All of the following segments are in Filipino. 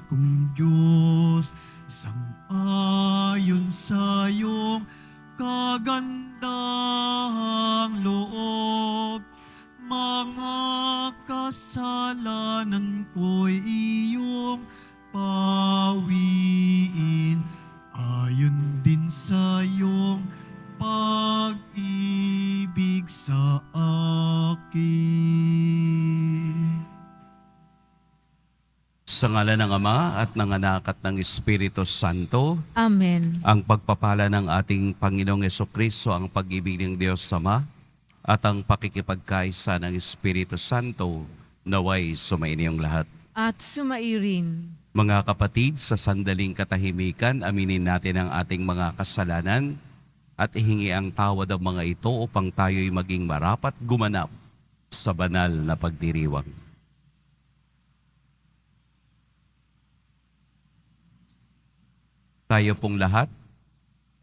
kong Diyos, sang-ayon sa iyong kagandahang loob. Mga kasalanan ko'y iyong pawiin, ayon din sa iyong pag-ibig sa akin. Sa ngalan ng Ama at ng Anak at ng Espiritu Santo, Amen. ang pagpapala ng ating Panginoong Jesucristo, ang pag-ibig ng Diyos Ama, at ang pakikipagkaisa ng Espiritu Santo, naway sumainiyong lahat. At sumairin. Mga kapatid, sa sandaling katahimikan, aminin natin ang ating mga kasalanan at ihingi ang tawad ng mga ito upang tayo'y maging marapat gumanap sa banal na pagdiriwang. Tayo pong lahat,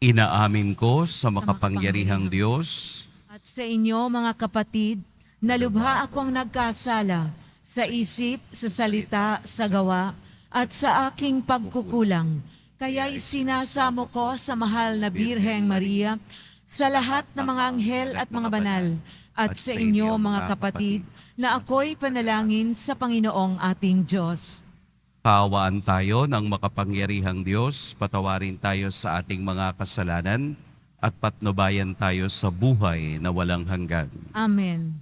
inaamin ko sa makapangyarihang Diyos At sa inyo, mga kapatid, na lubha akong nagkasala sa isip, sa salita, sa gawa, at sa aking pagkukulang. Kaya'y sinasamo ko sa mahal na Birheng Maria, sa lahat ng mga anghel at mga banal, at sa inyo, mga kapatid, na ako'y panalangin sa Panginoong ating Diyos. Kaawaan tayo ng makapangyarihang Diyos, patawarin tayo sa ating mga kasalanan, at patnubayan tayo sa buhay na walang hanggan. Amen.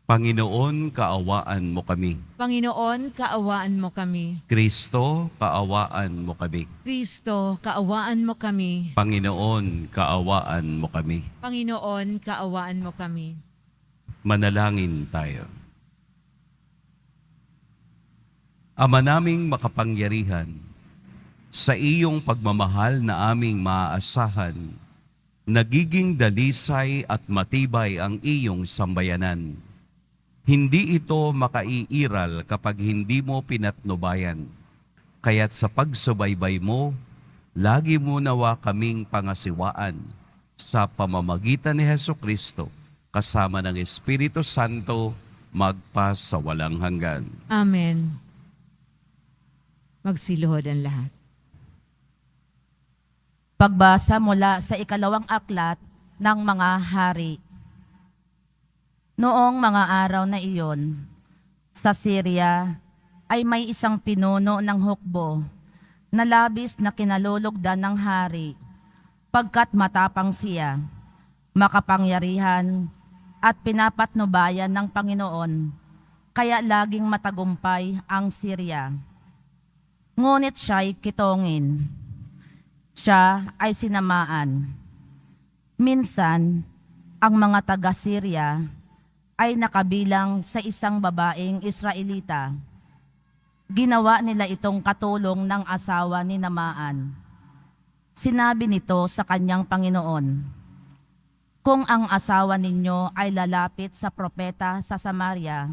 Panginoon, kaawaan mo kami. Panginoon, kaawaan mo kami. Kristo, kaawaan mo kami. Kristo, kaawaan mo kami. Panginoon, kaawaan mo kami. Panginoon, kaawaan mo kami. Manalangin tayo. Ama naming makapangyarihan, sa iyong pagmamahal na aming maaasahan, nagiging dalisay at matibay ang iyong sambayanan. Hindi ito makaiiral kapag hindi mo pinatnubayan. Kaya't sa pagsubaybay mo, lagi mo nawa kaming pangasiwaan sa pamamagitan ni Jesucristo, kasama ng Espiritu Santo, magpa sa walang hanggan. Amen. Magsiluhod ang lahat. Pagbasa mula sa ikalawang aklat ng mga hari. Noong mga araw na iyon, sa Syria ay may isang pinuno ng hukbo na labis na kinalulugdan ng hari, pagkat matapang siya, makapangyarihan at pinapatnubayan ng Panginoon, kaya laging matagumpay ang Syria. Ngunit siya'y kitongin. Siya ay sinamaan. Minsan, ang mga taga-Syria ay nakabilang sa isang babaeng Israelita. Ginawa nila itong katulong ng asawa ni Namaan. Sinabi nito sa kanyang Panginoon, "Kung ang asawa ninyo ay lalapit sa propeta sa Samaria,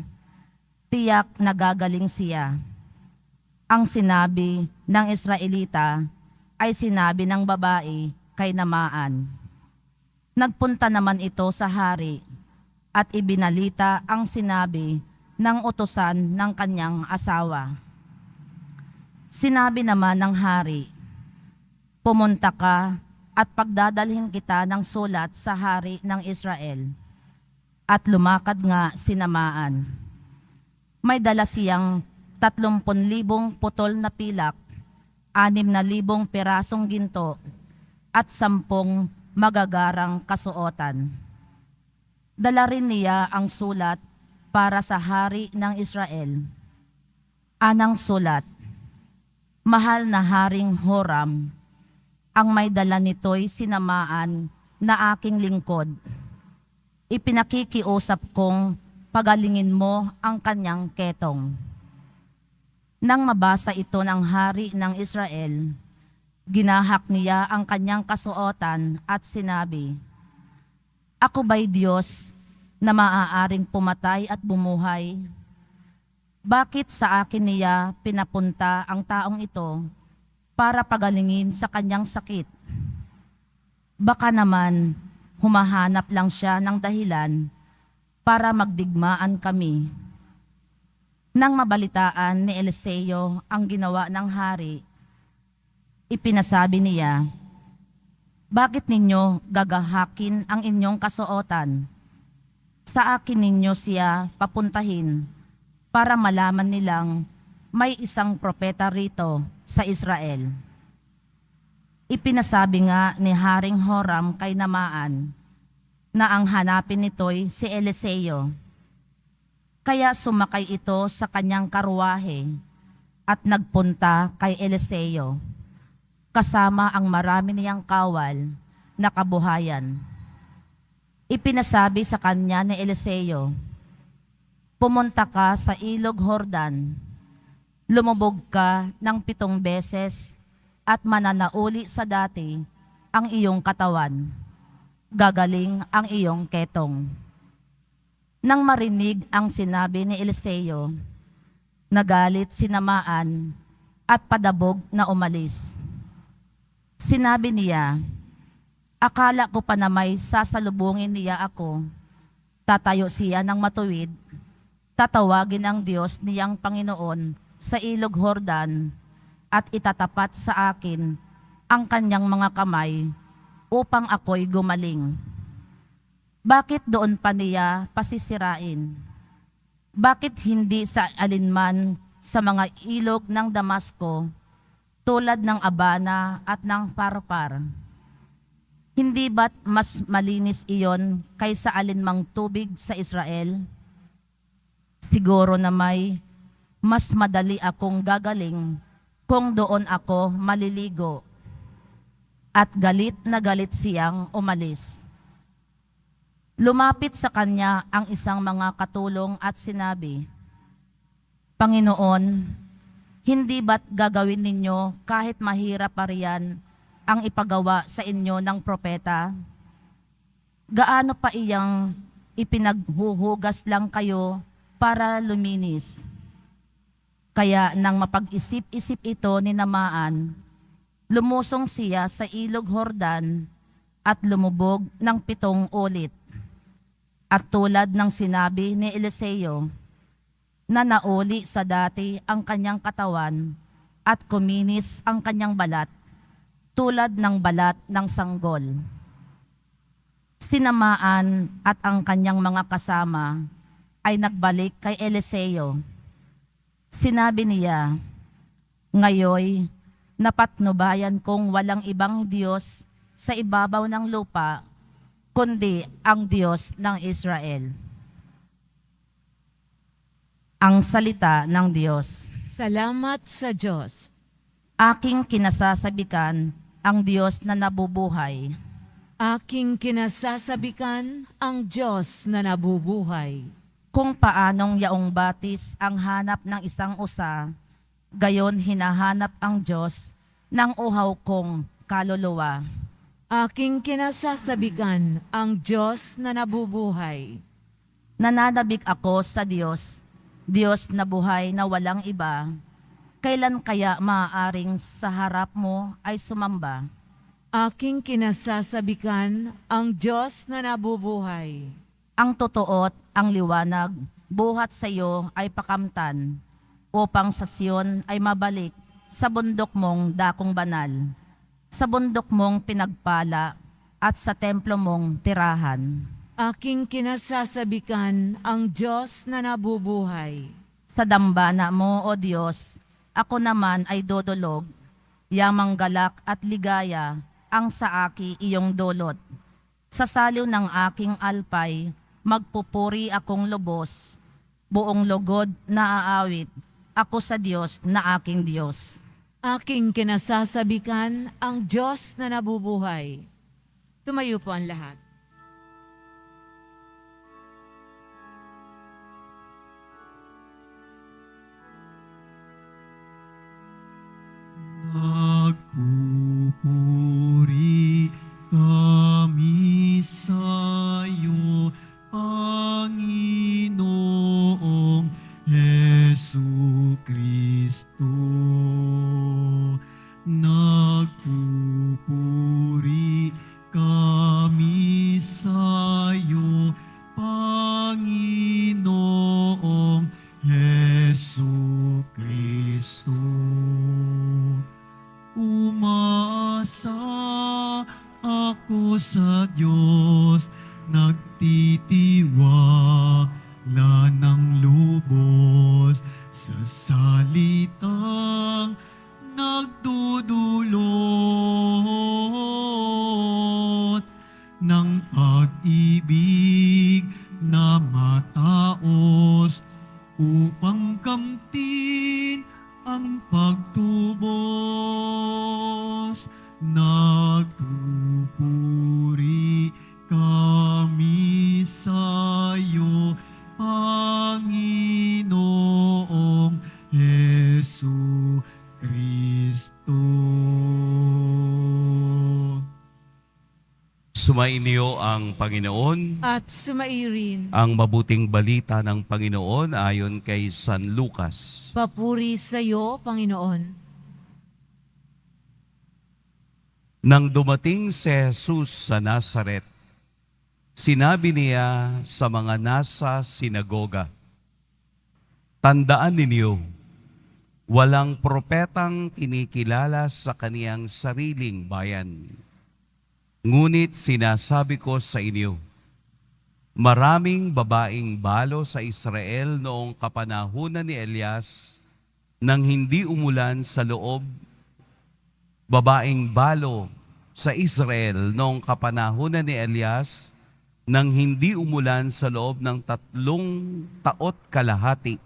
tiyak nagagaling siya." Ang sinabi ng Israelita ay sinabi ng babae kay Namaan. Nagpunta naman ito sa hari at ibinalita ang sinabi ng utusan ng kanyang asawa. Sinabi naman ng hari, "Pumunta ka at pagdadalhin kita ng sulat sa hari ng Israel." At lumakad nga si Namaan. May dala siyang 30,000 putol na pilak, 6,000 pirasong ginto, at 10 magagarang kasuotan. Dala rin niya ang sulat para sa hari ng Israel. Anang sulat, "Mahal na Haring Horam, ang may dala nito'y sinamaan na aking lingkod. Ipinakikiusap kong pagalingin mo ang kanyang ketong." Nang mabasa ito ng hari ng Israel, ginahak niya ang kanyang kasuotan at sinabi, "Ako ba'y Diyos na maaaring pumatay at bumuhay? Bakit sa akin niya pinapunta ang taong ito para pagalingin sa kanyang sakit? Baka naman humahanap lang siya ng dahilan para magdigmaan kami. Nang mabalitaan ni Eliseo ang ginawa ng hari, ipinasabi niya, "Bakit ninyo gagahakin ang inyong kasuotan? Sa akin ninyo siya papuntahin para malaman nilang may isang propeta rito sa Israel." Ipinasabi nga ni Haring Horam kay Namaan na ang hanapin nito'y si Eliseo. Kaya sumakay ito sa kanyang karuwahe at nagpunta kay Eliseo, kasama ang marami niyang kawal na kabuhayan. Ipinasabi sa kanya ni Eliseo, "Pumunta ka sa ilog Jordan, lumubog ka ng 7 beses at mananauli sa dati ang iyong katawan. Gagaling ang iyong ketong." Nang marinig ang sinabi ni Eliseo, nagalit si Namaan at padabog na umalis. Sinabi niya, "Akala ko pa na may sasalubungin niya ako. Tatayo siya ng matuwid, tatawagin ang Diyos niyang Panginoon sa ilog Jordan at itatapat sa akin ang kanyang mga kamay upang ako'y gumaling. Bakit doon pa niya pasisirain? Bakit hindi sa alinman sa mga ilog ng Damasco tulad ng Abana at ng Parpar? Hindi ba't mas malinis iyon kaysa alinmang tubig sa Israel? Siguro na may mas madali akong gagaling kung doon ako maliligo." At galit na galit siyang umalis. Lumapit sa kanya ang isang mga katulong at sinabi, "Panginoon, hindi ba't gagawin ninyo kahit mahirap pa riyan ang ipagawa sa inyo ng propeta? Gaano pa iyang ipinaghuhugas lang kayo para luminis?" Kaya nang mapag-isip-isip ito ni Namaan, lumusong siya sa ilog Jordan at lumubog ng 7 ulit. At tulad ng sinabi ni Eliseo, na nauli sa dati ang kanyang katawan at kuminis ang kanyang balat, tulad ng balat ng sanggol. Si Namaan at ang kanyang mga kasama ay nagbalik kay Eliseo. Sinabi niya, "Ngayoy, napatnubayan kong walang ibang Diyos sa ibabaw ng lupa, kundi ang Diyos ng Israel." Ang salita ng Diyos. Salamat sa Diyos. Aking kinasasabikan ang Diyos na nabubuhay. Aking kinasasabikan ang Diyos na nabubuhay. Kung paanong yaong batis ang hanap ng isang usa, gayon hinahanap ang Diyos ng uhaw kong kaluluwa. Aking kinasasabikan ang Diyos na nabubuhay. Nananabik ako sa Diyos, Diyos na buhay na walang iba. Kailan kaya maaaring sa harap mo ay sumamba? Aking kinasasabikan ang Diyos na nabubuhay. Ang totoo't ang liwanag, buhat sa iyo ay pakamtan, upang sa Sion ay mabalik sa bundok mong dakong banal, sa bundok mong pinagpala at sa templo mong tirahan. Aking kinasasabikan ang Diyos na nabubuhay. Sa dambana mo, O Diyos, ako naman ay dodolog, yamang galak at ligaya ang sa aki iyong dulot. Sa saliw ng aking alpay, magpupuri akong lubos, buong lugod na aawit, ako sa Diyos na aking Diyos. Aking kinasasabikan ang Diyos na nabubuhay. Tumayo po ang lahat. Nagpupuri kami sa'yo, Panginoong Jesucristo. Nagpupuri kami sa Diyos, nagtitiwala ng lubos sa salitang nagdudulot ng pag-ibig na mataos upang kamtin ang pagtubos. Nagpupuri kami sa iyo, Panginoong Hesu Kristo. Sumainyo ang Panginoon. At sumairin. Ang mabuting balita ng Panginoon ayon kay San Lucas. Papuri sa iyo, Panginoon. Nang dumating si Jesus sa Nazaret, sinabi niya sa mga nasa sinagoga, "Tandaan ninyo, walang propetang kinikilala sa kaniyang sariling bayan. Ngunit sinasabi ko sa inyo, maraming babaeng balo sa Israel noong kapanahunan ni Elias nang hindi umulan sa loob. Babaeng balo sa Israel noong kapanahunan ni Elias nang hindi umulan sa loob ng 3 taot kalahati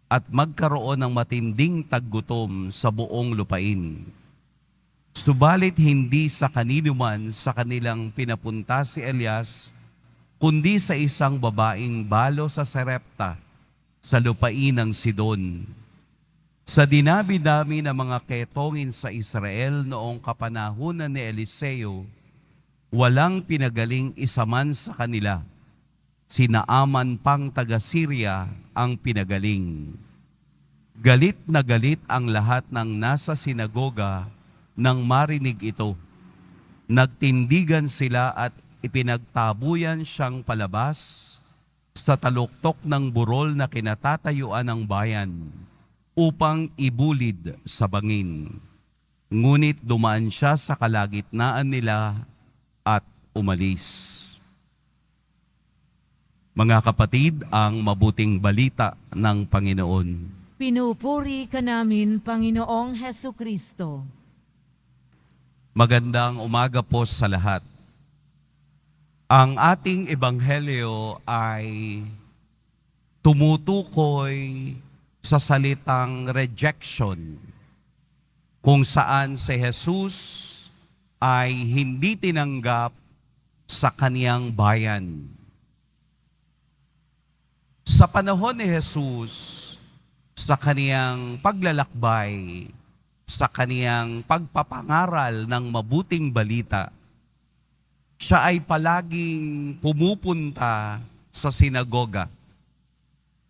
at magkaroon ng matinding taggutom sa buong lupain. Subalit hindi sa kanino man sa kanilang pinapunta si Elias, kundi sa isang babaeng balo sa Sarepta, sa lupain ng Sidon. Sa dinami-dami ng mga ketongin sa Israel noong kapanahunan ni Eliseo, walang pinagaling isa man sa kanila. Si Naaman pang taga-Syria ang pinagaling. Galit na galit ang lahat ng nasa sinagoga nang marinig ito. Nagtindigan sila at ipinagtabuyan siyang palabas sa taluktok ng burol na kinatatayuan ng bayan upang ibulid sa bangin. Ngunit dumaan siya sa kalagitnaan nila at umalis." Mga kapatid, ang mabuting balita ng Panginoon. Pinupuri ka namin, Panginoong Hesu Kristo. Magandang umaga po sa lahat. Ang ating ebanghelyo ay tumutukoy sa salitang rejection, kung saan si Jesus ay hindi tinanggap sa kaniyang bayan. Sa panahon ni Jesus, sa kaniyang paglalakbay, sa kaniyang pagpapangaral ng mabuting balita, siya ay palaging pumupunta sa sinagoga.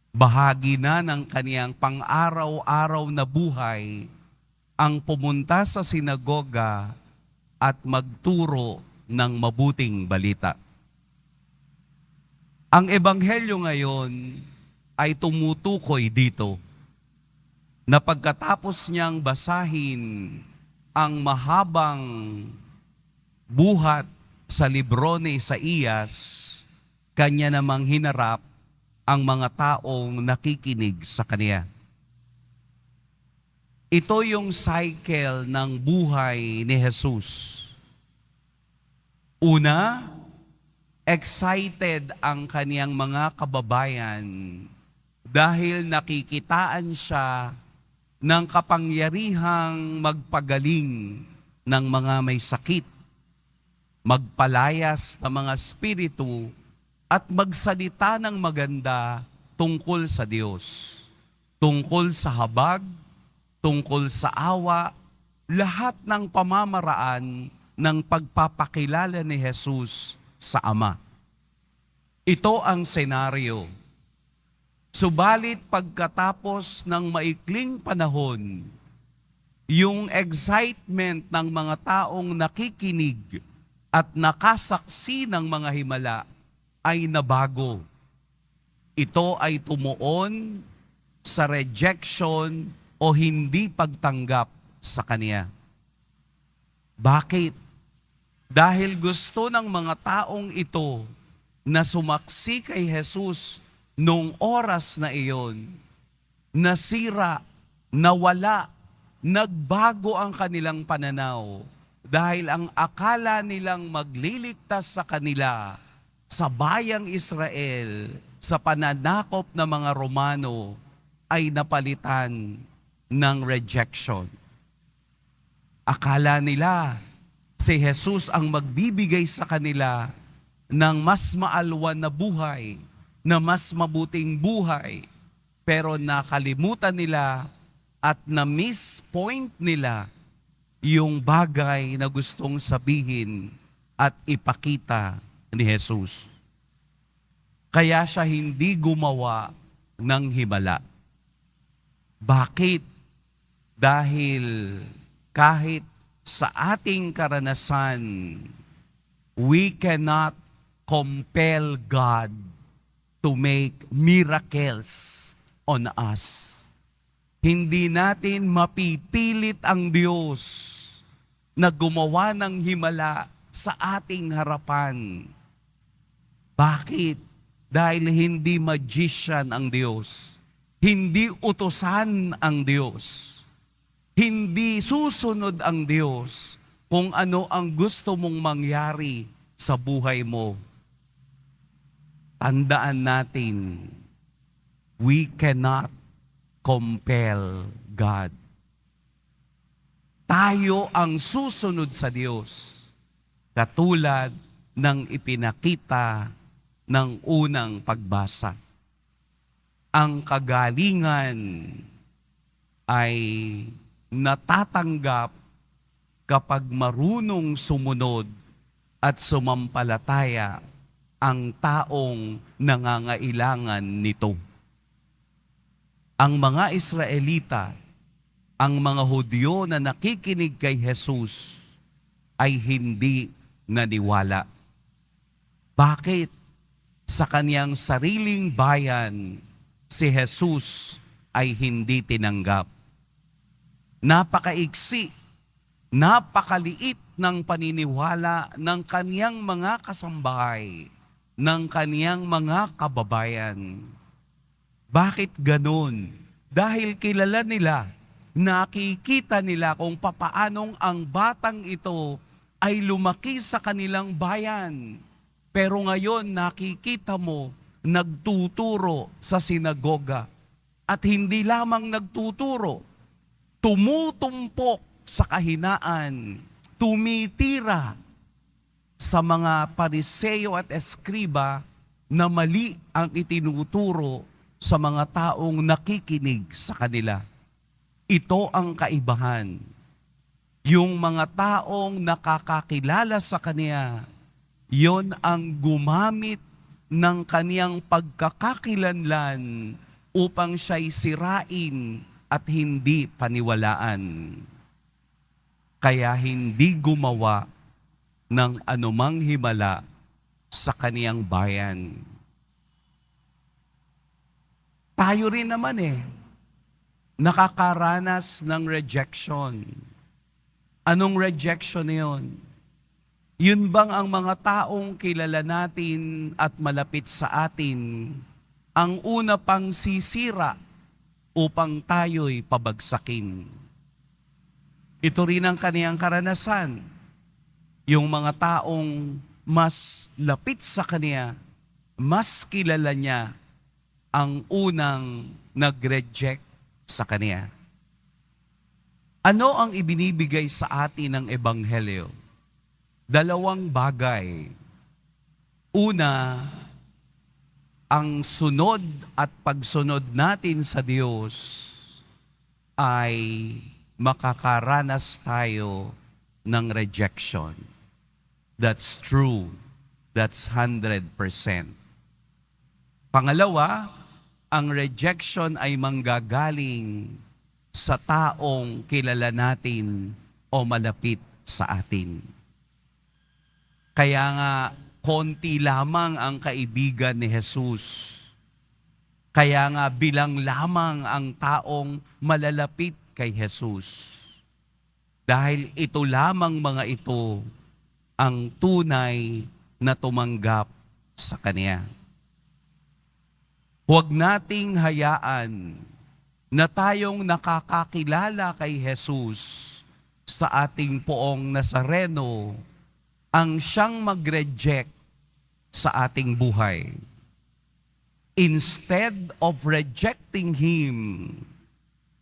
Bahagi na ng kaniyang pang-araw-araw na buhay ang pumunta sa sinagoga at magturo ng mabuting balita. Ang ebanghelyo ngayon ay tumutukoy dito na pagkatapos niyang basahin ang mahabang buhat sa libro ni Isaías, kanya namang hinarap ang mga taong nakikinig sa kanya. Ito yung cycle ng buhay ni Jesus. Una, excited ang kaniyang mga kababayan dahil nakikitaan siya ng kapangyarihang magpagaling ng mga may sakit, magpalayas ng mga spiritu, at magsalita ng maganda tungkol sa Diyos, tungkol sa habag, tungkol sa awa, lahat ng pamamaraan ng pagpapakilala ni Jesus sa Ama. Ito ang senaryo. Subalit pagkatapos ng maikling panahon, yung excitement ng mga taong nakikinig at nakasaksi ng mga himala ay nabago. Ito ay tumuon sa rejection o hindi pagtanggap sa Kanya. Bakit? Dahil gusto ng mga taong ito na sumaksi kay Jesus nung oras na iyon, nasira, nawala, nagbago ang kanilang pananaw dahil ang akala nilang magliligtas sa kanila sa bayang Israel sa pananakop ng mga Romano ay napalitan ng rejection. Akala nila si Jesus ang magbibigay sa kanila ng mas maalwan na buhay, na mas mabuting buhay, pero nakalimutan nila at na-miss point nila yung bagay na gustong sabihin at ipakita ni Jesus. Kaya siya hindi gumawa ng himala. Bakit? Dahil kahit sa ating karanasan, we cannot compel God to make miracles on us. Hindi natin mapipilit ang Diyos na gumawa ng himala sa ating harapan. Bakit? Dahil hindi magician ang Diyos. Hindi utusan ang Diyos. Hindi susunod ang Diyos kung ano ang gusto mong mangyari sa buhay mo. Tandaan natin, we cannot compel God. Tayo ang susunod sa Diyos, katulad ng ipinakita ng unang pagbasa. Ang kagalingan ay natatanggap kapag marunong sumunod at sumampalataya ang taong nangangailangan nito. Ang mga Israelita, ang mga Hudyo na nakikinig kay Jesus ay hindi naniwala. Bakit? Sa kaniyang sariling bayan, si Jesus ay hindi tinanggap. Napakaiksi, napakaliit ng paniniwala ng kaniyang mga kasambahay, ng kaniyang mga kababayan. Bakit ganun? Dahil kilala nila, nakikita nila kung papaanong ang batang ito ay lumaki sa kanilang bayan. Pero ngayon nakikita mo, nagtuturo sa sinagoga. At hindi lamang nagtuturo, tumutumpok sa kahinaan, tumitira sa mga Pariseo at Eskriba na mali ang itinuturo sa mga taong nakikinig sa kanila. Ito ang kaibahan. Yung mga taong nakakakilala sa Kanya, yon ang gumamit ng Kaniyang pagkakakilanlan upang siya'y sirain at hindi paniwalaan. Kaya hindi gumawa ng anumang himala sa Kaniyang bayan. Tayo rin naman nakakaranas ng rejection. Anong rejection yun? Yun bang ang mga taong kilala natin at malapit sa atin ang una pang sisira upang tayo'y pabagsakin? Ito rin ang kaniyang karanasan. Yung mga taong mas lapit sa kaniya, mas kilala niya, ang unang nag-reject sa kaniya. Ano ang ibinibigay sa atin ng Ebanghelyo? Dalawang bagay. Una, ang sunod at pagsunod natin sa Diyos ay makakaranas tayo ng rejection. That's true. That's 100%. Pangalawa, ang rejection ay manggagaling sa taong kilala natin o malapit sa atin. Kaya nga, konti lamang ang kaibigan ni Jesus. Kaya nga, bilang lamang ang taong malalapit kay Jesus. Dahil ito lamang mga ito ang tunay na tumanggap sa Kanya. Huwag nating hayaan na tayong nakakakilala kay Jesus sa ating poong Nazareno ang siyang mag-reject sa ating buhay. Instead of rejecting Him,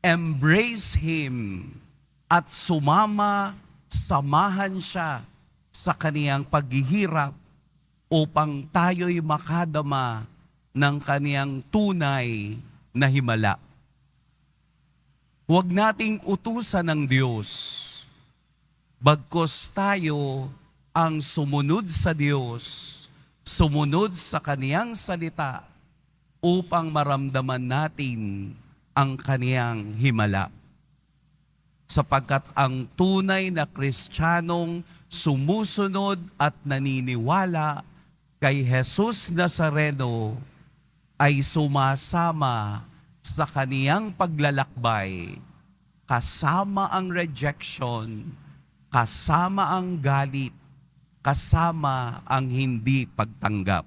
embrace Him at samahan siya sa kaniyang paghihirap upang tayo'y makadama ng kaniyang tunay na himala. Huwag nating utusan ng Diyos, bagkus tayo ang sumunod sa Diyos, sumunod sa kaniyang salita upang maramdaman natin ang kaniyang himala. Sapagkat ang tunay na Kristiyanong sumusunod at naniniwala kay Jesus Nazareno ay sumasama sa kaniyang paglalakbay, kasama ang rejection, kasama ang galit, kasama ang hindi pagtanggap.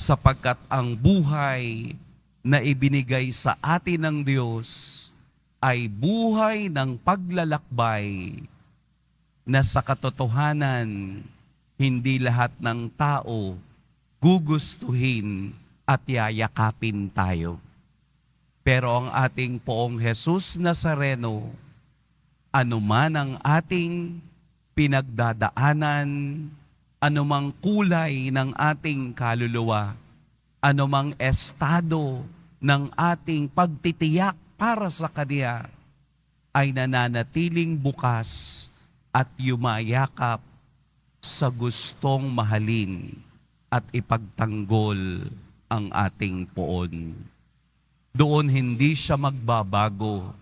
Sapagkat ang buhay na ibinigay sa atin ng Diyos ay buhay ng paglalakbay na sa katotohanan, hindi lahat ng tao gugustuhin at yayakapin tayo. Pero ang ating poong Jesus Nazareno, anuman ang ating pinagdadaanan, anumang kulay ng ating kaluluwa, anumang estado ng ating pagtitiyak para sa Kanya, ay nananatiling bukas at yumayakap sa gustong mahalin at ipagtanggol ang ating poon. Doon hindi siya magbabago,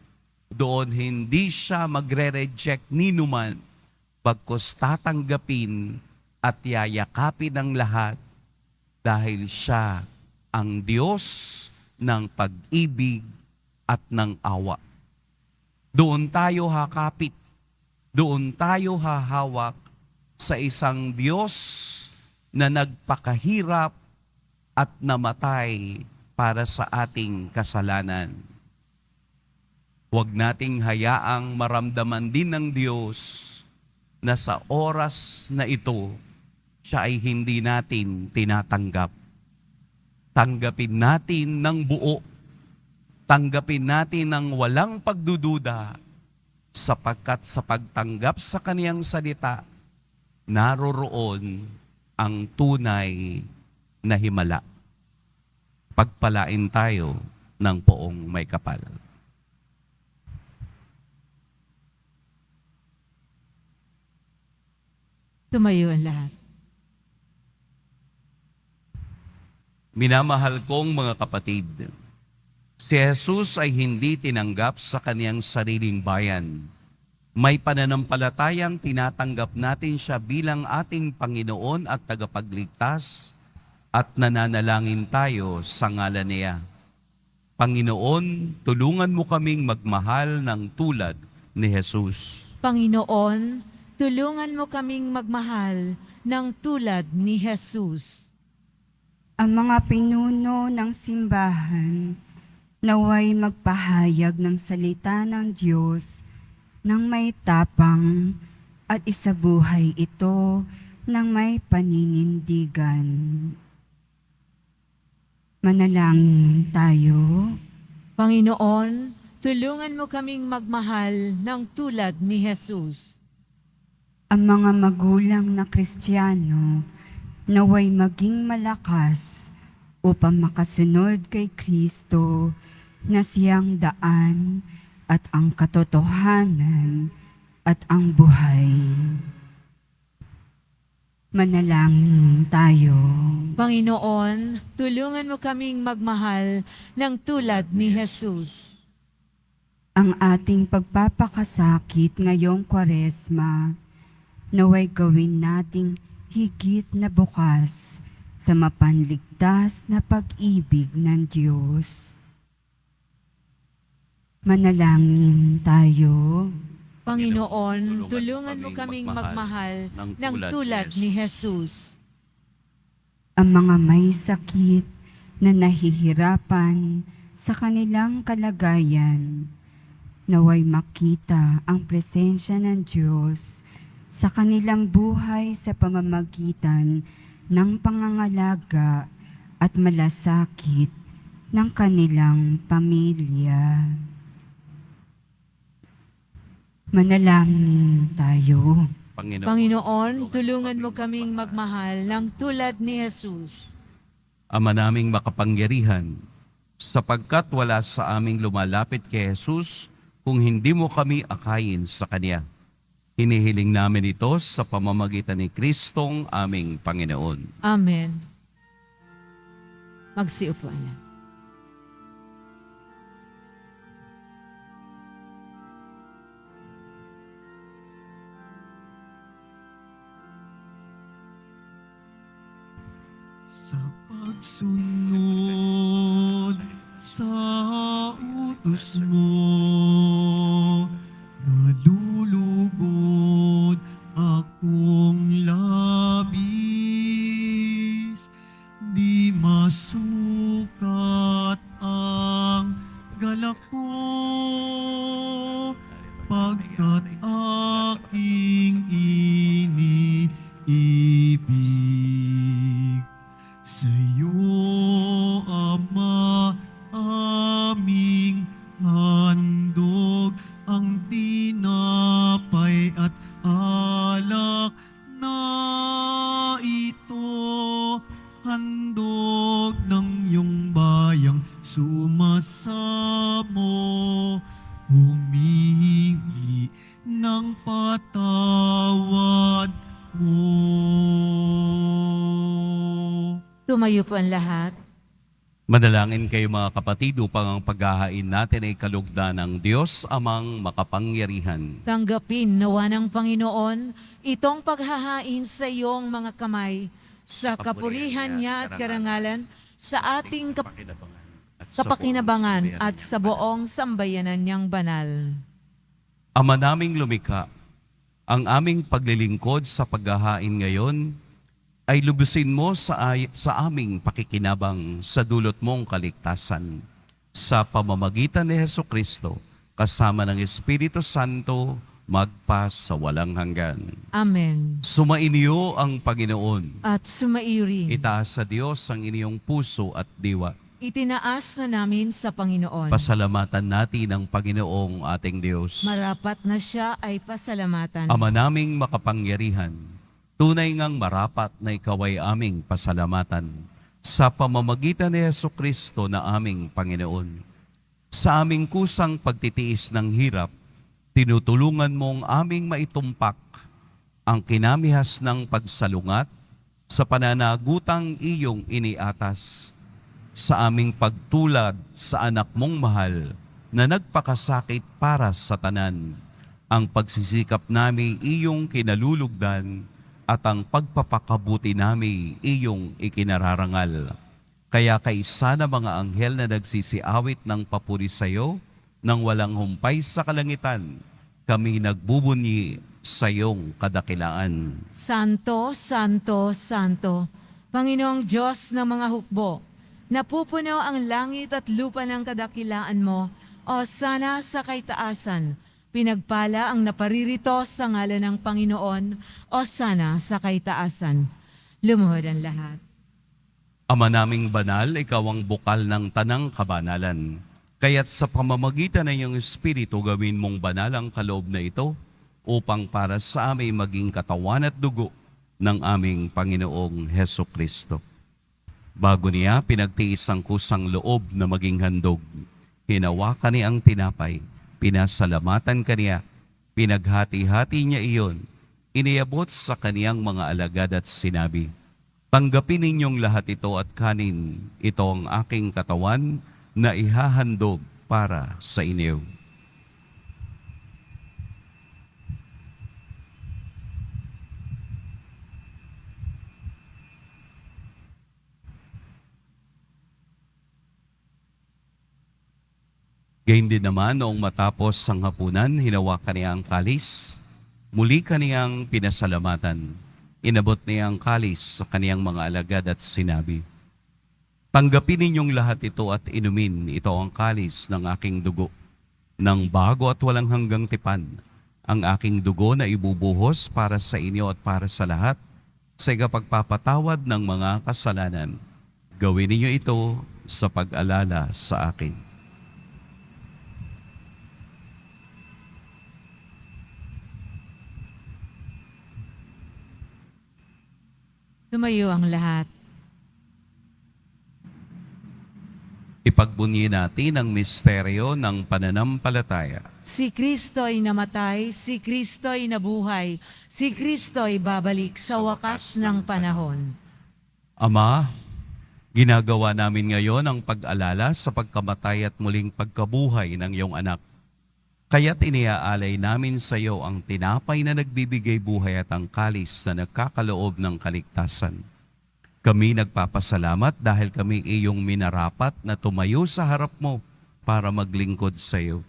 doon hindi siya magre-reject ni numan, bagkus tatanggapin at yayakapin ang lahat dahil siya ang Diyos ng pag-ibig at ng awa. Doon tayo hakapit, doon tayo hahawak sa isang Diyos na nagpakahirap at namatay para sa ating kasalanan. Huwag nating hayaang maramdaman din ng Diyos na sa oras na ito, siya ay hindi natin tinatanggap. Tanggapin natin ng buo, tanggapin natin ng walang pagdududa, sapagkat sa pagtanggap sa kaniyang salita, naroroon ang tunay na himala. Pagpalain tayo ng poong may kapal. Tumayo ang lahat. Minamahal kong mga kapatid, si Jesus ay hindi tinanggap sa kaniyang sariling bayan. May pananampalatayang tinatanggap natin siya bilang ating Panginoon at tagapagligtas at nananalangin tayo sa ngalan niya. Panginoon, tulungan mo kaming magmahal ng tulad ni Jesus. Panginoon, tulungan mo kaming magmahal ng tulad ni Jesus. Ang mga pinuno ng simbahan naway magpahayag ng salita ng Diyos ng may tapang at isabuhay ito ng may paninindigan. Manalangin tayo. Panginoon, tulungan mo kaming magmahal ng tulad ni Jesus. Ang mga magulang na Kristiyano naway maging malakas upang makasunod kay Kristo na siyang daan at ang katotohanan at ang buhay. Manalangin tayo. Panginoon, tulungan mo kaming magmahal ng tulad ni Jesus. Ang ating pagpapakasakit ngayong Kwaresma naway gawin nating higit na bukas sa mapanligtas na pag-ibig ng Diyos. Manalangin tayo. Panginoon, tulungan mo kaming magmahal ng tulad ni Jesus. Ang mga may sakit na nahihirapan sa kanilang kalagayan, naway makita ang presensya ng Diyos sa kanilang buhay sa pamamagitan ng pangangalaga at malasakit ng kanilang pamilya. Manalangin tayo. Panginoon, tulungan mo kaming magmahal ng tulad ni Jesus. Ama naming makapangyarihan, sapagkat wala sa aming lumalapit kay Jesus kung hindi mo kami akayin sa Kanya. Hinihiling namin ito sa pamamagitan ni Kristong aming Panginoon. Amen. Magsiupuan lang. Sa pagsunod sa utos mo, nalulugod akong labis, di masukat ang galak ko, pagkat aking iniibig. Sa'yo, Ama, aming handog ang tinapay at alak na ito, handog ng iyong bayang sumasamo, humihingi ng patawad mo. Tumayo po ang lahat. Manalangin kayo mga kapatid upang ang paghahain natin ay kalugdan ng Diyos amang makapangyarihan. Tanggapin nawa ng Panginoon itong paghahain sa iyong mga kamay sa kapurihan niya at karangalan sa ating kapakinabangan at sa buong sambayanan niyang banal. Ama naming lumikha, ang aming paglilingkod sa paghahain ngayon ay lubusin mo sa aming pakikinabang sa dulot mong kaligtasan. Sa pamamagitan ni Hesukristo, kasama ng Espiritu Santo, magpa sa walang hanggan. Amen. Sumainyo ang Panginoon. At sumairi. Itaas sa Diyos ang inyong puso at diwa. Itinaas na namin sa Panginoon. Pasalamatan natin ang Panginoong ating Diyos. Marapat na siya ay pasalamatan. Ama naming makapangyarihan, tunay ngang marapat na ikaw ay aming pasalamatan sa pamamagitan ni Hesukristo na aming Panginoon. Sa aming kusang pagtitiis ng hirap, tinutulungan mong aming maitumpak ang kinamihas ng pagsalungat sa pananagutang iyong iniatas. Sa aming pagtulad sa anak mong mahal na nagpakasakit para sa tanan, ang pagsisikap namin iyong kinalulugdan at ang pagpapakabuti namin iyong ikinararangal. Kaya kaisa na mga anghel na nagsisiawit ng papuri sa iyo, nang walang humpay sa kalangitan, kami nagbubunyi sa iyong kadakilaan. Santo, Santo, Santo, Panginoong Diyos ng mga hukbo, napupuno ang langit at lupa ng kadakilaan mo, o sana sa kaitaasan. Pinagpala ang naparirito sa ngalan ng Panginoon, o sana sa kaitaasan. Lumuhod ang lahat. Ama naming banal, ikaw ang bukal ng tanang kabanalan. Kaya't sa pamamagitan ng iyong Espiritu, gawin mong banal ang kaloob na ito upang para sa amin maging katawan at dugo ng aming Panginoong Hesukristo. Bago niya pinagtiis ang kusang loob na maging handog, hinawakan niya ang tinapay, pinasalamatan kaniya, pinaghati-hati niya iyon, iniabot sa kaniyang mga alagad at sinabi, "Tanggapin ninyong lahat ito at kanin, ito ang aking katawan na ihahandog para sa inyo." Gayun din naman noong matapos ang hapunan, hinawakan niya ang kalis. Muli kaniyang pinasalamatan. Inabot niya ang kalis sa kaniyang mga alagad at sinabi, "Tanggapin ninyong lahat ito at inumin. Ito ang kalis ng aking dugo, ng bago at walang hanggang tipan. Ang aking dugo na ibubuhos para sa inyo at para sa lahat sa ikapagpapatawad ng mga kasalanan. Gawin ninyo ito sa pag-alala sa akin." Tumayo ang lahat. Ipagbunyi natin ang misteryo ng pananampalataya. Si Kristo'y namatay, si Kristo'y nabuhay, si Kristo'y babalik sa wakas ng panahon. Ama, ginagawa namin ngayon ang pag-alala sa pagkamatay at muling pagkabuhay ng iyong anak. Kaya't iniaalay namin sa iyo ang tinapay na nagbibigay buhay at ang kalis na nagkakaloob ng kaligtasan. Kami nagpapasalamat dahil kami iyong minarapat na tumayo sa harap mo para maglingkod sa iyo.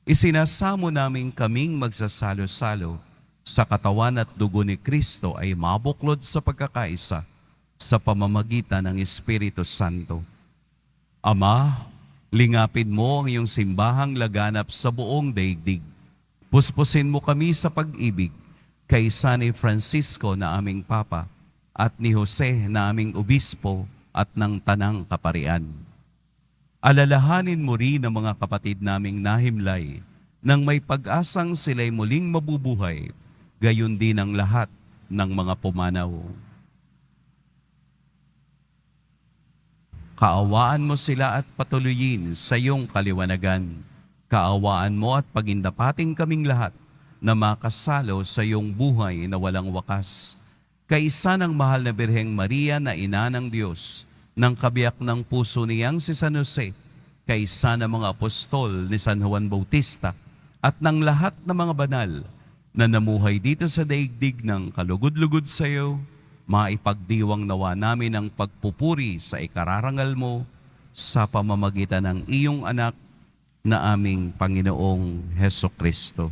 Isinasamo namin kaming magsasalo-salo sa katawan at dugo ni Kristo ay mabuklod sa pagkakaisa sa pamamagitan ng Espiritu Santo. Ama, lingapin mo ang iyong simbahang laganap sa buong daigdig. Puspusin mo kami sa pag-ibig kay San Francisco na aming Papa at ni Jose na aming Obispo at ng Tanang Kaparian. Alalahanin mo rin ang mga kapatid naming nahimlay nang may pag-asang sila'y muling mabubuhay, gayon din ang lahat ng mga pumanaw. Kaawaan mo sila at patuloyin sa iyong kaliwanagan. Kaawaan mo at pagindapating kaming lahat na makasalo sa iyong buhay na walang wakas. Kaisa ng mahal na Birheng Maria na ina ng Diyos, ng kabiyak ng puso niyang si San Jose, kaisa ng mga apostol ni San Juan Bautista, at ng lahat ng mga banal na namuhay dito sa daigdig ng kalugod-lugod sa iyo, maipagdiwang nawa namin ang pagpupuri sa ikararangal mo sa pamamagitan ng iyong anak na aming Panginoong Hesukristo.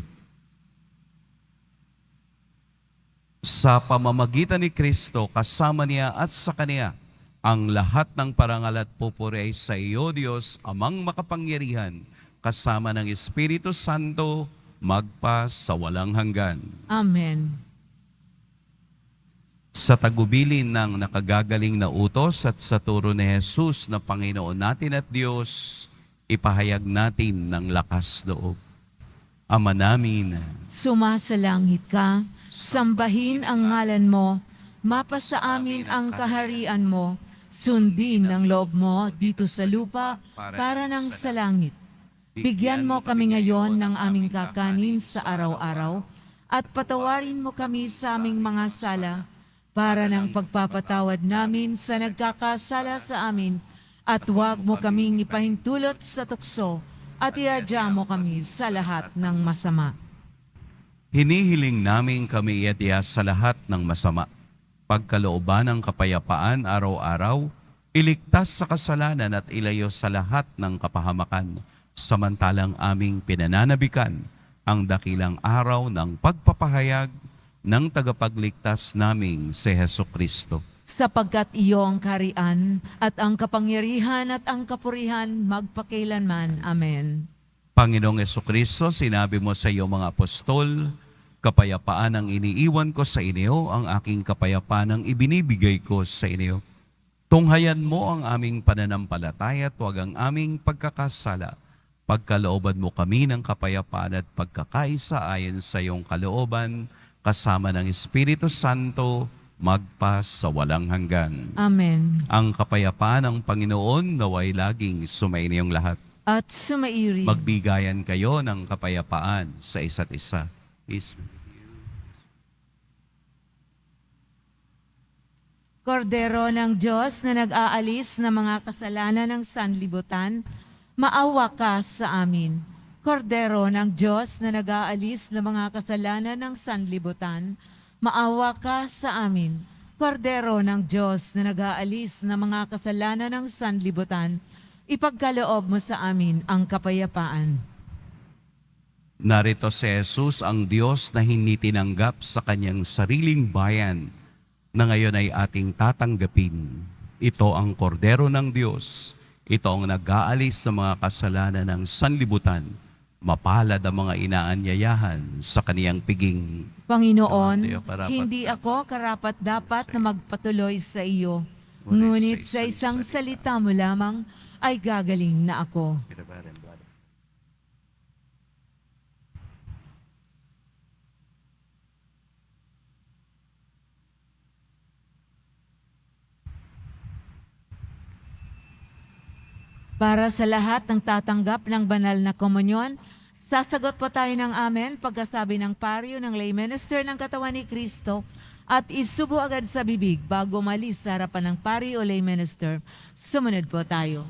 Sa pamamagitan ni Kristo, kasama niya at sa Kaniya, ang lahat ng parangal at pupuri ay sa iyo, Diyos, Amang makapangyarihan, kasama ng Espiritu Santo, magpa sa walang hanggan. Amen. Sa tagubilin ng nakagagaling na utos at sa turo ni Jesus na Panginoon natin at Diyos, ipahayag natin ng lakas loob. Ama namin, Sumasalangit ka, sambahin ang ngalan mo, mapasa amin ang kaharian mo, sundin ang loob mo dito sa lupa para ng sa langit. Bigyan mo kami ngayon ng aming kakanin sa araw-araw at patawarin mo kami sa aming mga sala para ng pagpapatawad namin sa nagkakasala sa amin at huwag mo kaming ipahintulot sa tukso at iadya mo kami sa lahat ng masama. hinihiling namin kami iadya sa lahat ng masama. Pagkalooban ng kapayapaan araw-araw, iligtas sa kasalanan at ilayo sa lahat ng kapahamakan, samantalang aming pinananabikan ang dakilang araw ng pagpapahayag ng tagapagligtas naming si Hesukristo. Sapagkat iyo ang kaharian at ang kapangyarihan at ang kapurihan magpakailanman. Amen. Panginoong Hesukristo, sinabi mo sa iyo mga apostol, kapayapaan ang iniiwan ko sa inyo, ang aking kapayapaan ang ibinibigay ko sa inyo. Tunghayan mo ang aming pananampalataya at huwag ang aming pagkakasala. Pagkalooban mo kami ng kapayapaan at pagkakaisa ayon sa iyong kalooban, kasama ng Espiritu Santo, magpa sa walang hanggan. Amen. Ang kapayapaan ng Panginoon naway laging sumainyong lahat. At sumairi. Magbigayan kayo ng kapayapaan sa isa't isa. Peace. Kordero ng Diyos na nag-aalis ng mga kasalanan ng sanlibutan, maawa ka sa amin. Kordero ng Diyos na nag-aalis ng mga kasalanan ng sanlibutan, maawa ka sa amin. Kordero ng Diyos na nag-aalis ng mga kasalanan ng sanlibutan, ipagkaloob mo sa amin ang kapayapaan. Narito si Jesus, ang Diyos na hindi tinanggap sa kanyang sariling bayan, na ngayon ay ating tatanggapin. Ito ang kordero ng Diyos. Ito ang nag-aalis sa mga kasalanan ng sanlibutan. Mapalad ang mga inaanyayahan sa kaniyang piging. Panginoon, Tawa tayo, karapat hindi dapat ako karapat-dapat sa na iyo. magpatuloy sa iyo. Ngunit Ngunit sa sa isang isang salita mo lamang ay gagaling na ako. Para sa lahat ng tatanggap ng banal na komunyon, sasagot po tayo ng amen pagkasabi ng paryo ng lay minister ng katawan ni Kristo at isubo agad sa bibig bago malis sa harapan ng paryo o lay minister. Sumunod po tayo.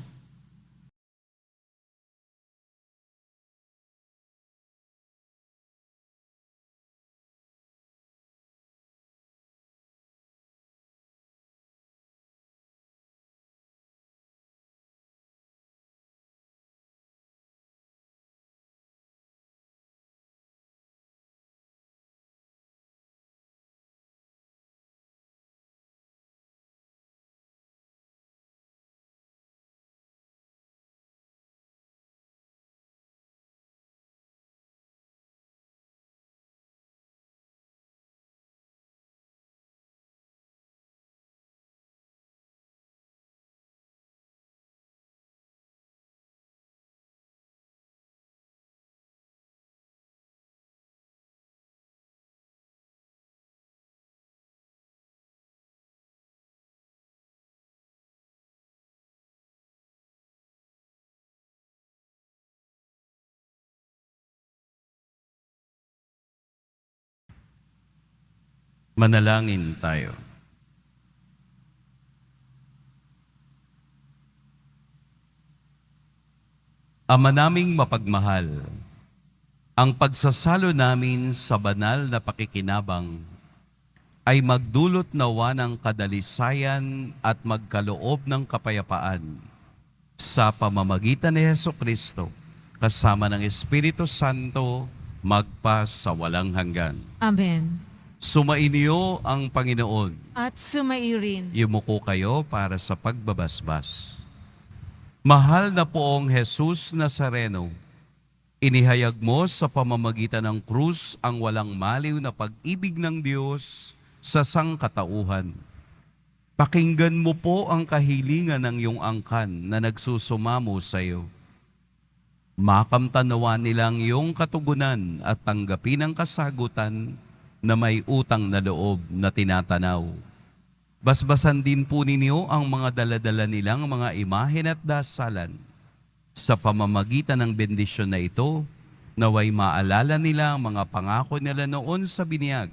Manalangin tayo. Ama naming mapagmahal, ang pagsasalo namin sa banal na pakikinabang ay magdulot nawa ng kadalisayan at magkaloob ng kapayapaan sa pamamagitan ni Hesukristo kasama ng Espiritu Santo magpa sa walang hanggan. Amen. Sumainyo ang Panginoon. At sumairin. Yumuko kayo para sa pagbabasbas. Mahal na poong Jesus Nazareno, inihayag mo sa pamamagitan ng krus ang walang maliw na pag-ibig ng Diyos sa sangkatauhan. Pakinggan mo po ang kahilingan ng iyong angkan na nagsusumamo sa iyo. Makamtanawa nilang iyong katugunan at tanggapin ang kasagutan na may utang na loob na tinatanaw. Basbasan din po ninyo ang mga daladala nilang mga imahen at dasalan. Sa pamamagitan ng bendisyon na ito, naway maalala nila ang mga pangako nila noon sa binyag,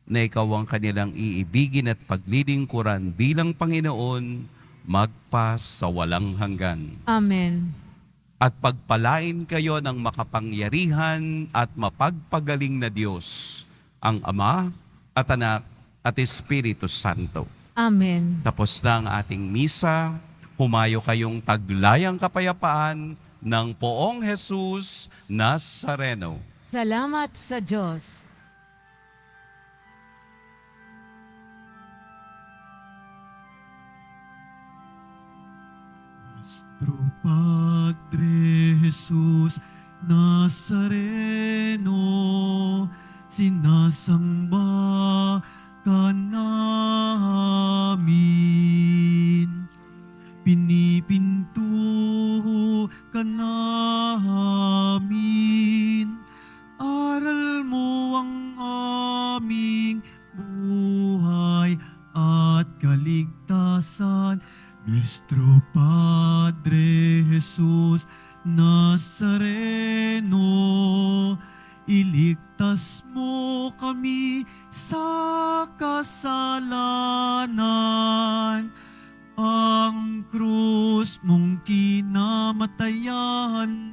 na ikaw ang kanilang iibigin at paglilingkuran bilang Panginoon, magpa sa walang hanggan. Amen. At pagpalain kayo ng makapangyarihan at mapagpagaling na Diyos, ang Ama at Anak at Espiritu Santo. Amen. Tapos na ang ating misa, humayo kayong taglayang kapayapaan ng poong Jesus Nazareno. Salamat sa Diyos. Nuestro Padre Jesús Nazareno, sinasamba ka namin, pinipinto ka namin, aral mo ang aming buhay at kaligtasan. Nuestro Padre Jesús Nazareno, iligtas mo kami sa kasalanan. Ang krus mong kinamatayan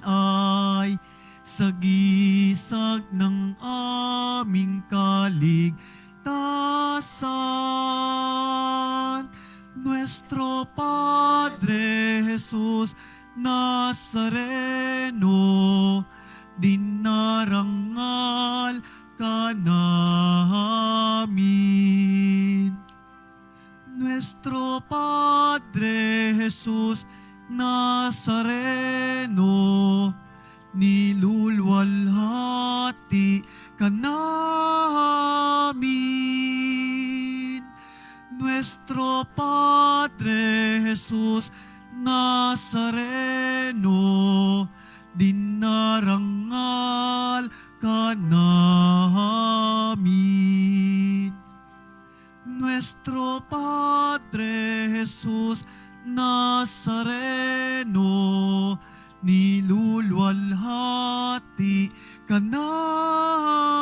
ay sagisag ng aming kaligtasan. Nuestro Padre Jesús Nazareno, dinarangal ka namin. Nuestro Padre Jesus Nazareno, nilulwalhati ka namin. Nuestro Padre Jesus Nazareno, dinarangal ka namin. Nuestro Padre Jesus Nazareno, nilulwalhati ka namin.